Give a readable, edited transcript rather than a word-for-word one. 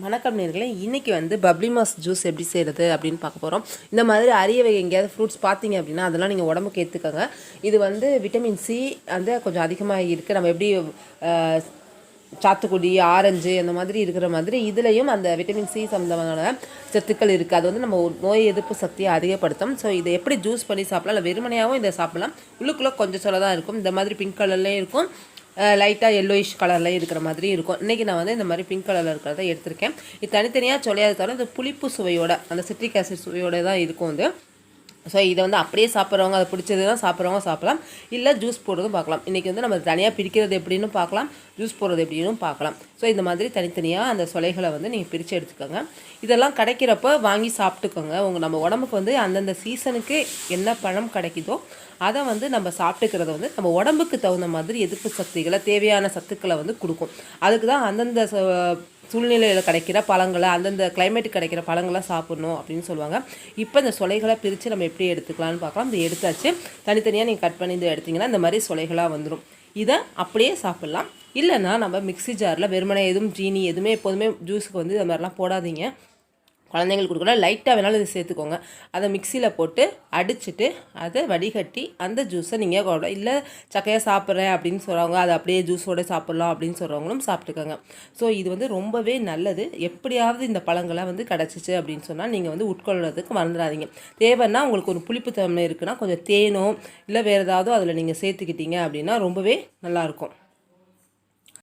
வணக்கம் நேர்களே, இன்றைக்கி வந்து பப்ளி மாஸ் ஜூஸ் எப்படி செய்கிறது அப்படின்னு பார்க்க போகிறோம். இந்த மாதிரி அரிய வகை எங்கேயாவது ஃப்ரூட்ஸ் பார்த்தீங்க அப்படின்னா அதெல்லாம் நீங்கள் உடம்புக்கு ஏற்றுக்கோங்க. இது வந்து விட்டமின் சி வந்து கொஞ்சம் அதிகமாக இருக்குது. நம்ம எப்படி சாத்துக்குடி, ஆரஞ்சு அந்த மாதிரி இருக்கிற மாதிரி இதுலேயும் அந்த விட்டமின் சி சம்மந்தமான சத்துக்கள் இருக்குது. அது வந்து நம்ம நோய் எதிர்ப்பு சக்தியை அதிகப்படுத்தும். ஸோ இதை எப்படி ஜூஸ் பண்ணி சாப்பிடலாம், இல்லை வெறுமனையாகவும் இதை சாப்பிடலாம். உள்ளுக்குள்ளே கொஞ்சம் சொல்ல தான் இருக்கும். இந்த மாதிரி பிங்க் கலர்லேயும் இருக்கும், லைட்டாக எல்லோயிஷ் கலரில் இருக்கிற மாதிரி இருக்கும். இன்றைக்கி நான் வந்து இந்த மாதிரி பிங்க் கலரில் இருக்கிறத எடுத்திருக்கேன். இது தனித்தனியாக சொல்லியாத தவிர இந்த புளிப்பு சுவையோட, அந்த சிட்ரிக் ஆசிட் சுவையோட தான் இருக்கும் இது. ஸோ இதை வந்து அப்படியே சாப்பிட்றவங்க, அதை பிடிச்சதுன்னா சாப்பிட்றவங்க சாப்பிடலாம், இல்லை ஜூஸ் போடுறதும் பார்க்கலாம். இன்றைக்கி வந்து நம்ம தனியாக பிரிக்கிறது எப்படின்னு பார்க்கலாம், ஜூஸ் போடுறது எப்படின்னு பார்க்கலாம். ஸோ இந்த மாதிரி தனித்தனியாக அந்த சொலைகளை வந்து நீங்கள் பிரித்து எடுத்துக்கோங்க. இதெல்லாம் கிடைக்கிறப்ப வாங்கி சாப்பிட்டுக்கோங்க. நம்ம உடம்புக்கு வந்து அந்தந்த சீசனுக்கு என்ன பழம் கிடைக்குதோ அதை வந்து நம்ம சாப்பிட்டுக்கிறத வந்து நம்ம உடம்புக்கு தகுந்த மாதிரி எதிர்ப்பு சக்திகளை, தேவையான சத்துக்களை வந்து கொடுக்கும். அதுக்கு தான் அந்தந்த சூழ்நிலையில் கிடைக்கிற பழங்களை, அந்தந்த கிளைமேட்டுக்கு கிடைக்கிற பழங்களை சாப்பிட்ணும் அப்படின்னு சொல்லுவாங்க. இப்போ இந்த சொலைகளை பிரித்து நம்ம எப்படி எடுத்துக்கலான்னு பார்க்கலாம். இந்த எடுத்தாச்சு, தனித்தனியாக நீங்கள் கட் பண்ணி இந்த எடுத்திங்கன்னா இந்த மாதிரி சொலைகளாக வந்துடும். இதை அப்படியே சாப்பிட்லாம். இல்லைன்னா நம்ம மிக்ஸி ஜாரில் வெறுமனை எதுவும் ஜீனி எதுவுமே எப்போதுமே ஜூஸுக்கு வந்து இது மாதிரிலாம் போடாதீங்க. குழந்தைங்களுக்கு கொடுக்கலாம், லைட்டாக வேணாலும் இது சேர்த்துக்கோங்க. அதை மிக்சியில் போட்டு அடிச்சுட்டு அதை வடிகட்டி அந்த ஜூஸை நீங்கள் இல்லை சக்கையாக சாப்பிட்றேன் அப்படின்னு சொல்கிறவங்க அதை அப்படியே ஜூஸோடு சாப்பிட்லாம் அப்படின்னு சொல்கிறவங்களும் சாப்பிட்டுக்கோங்க. ஸோ இது வந்து ரொம்பவே நல்லது. எப்படியாவது இந்த பழங்களை வந்து கிடச்சிச்சு அப்படின்னு சொன்னால் நீங்கள் வந்து உட்கொள்கிறதுக்கு மறந்துடாதீங்க. தேவைன்னா உங்களுக்கு ஒரு புளிப்பு தன்மை இருக்குன்னா கொஞ்சம் தேனோ இல்லை வேறு ஏதாவது அதில் நீங்கள் சேர்த்துக்கிட்டீங்க அப்படின்னா ரொம்பவே நல்லாயிருக்கும்.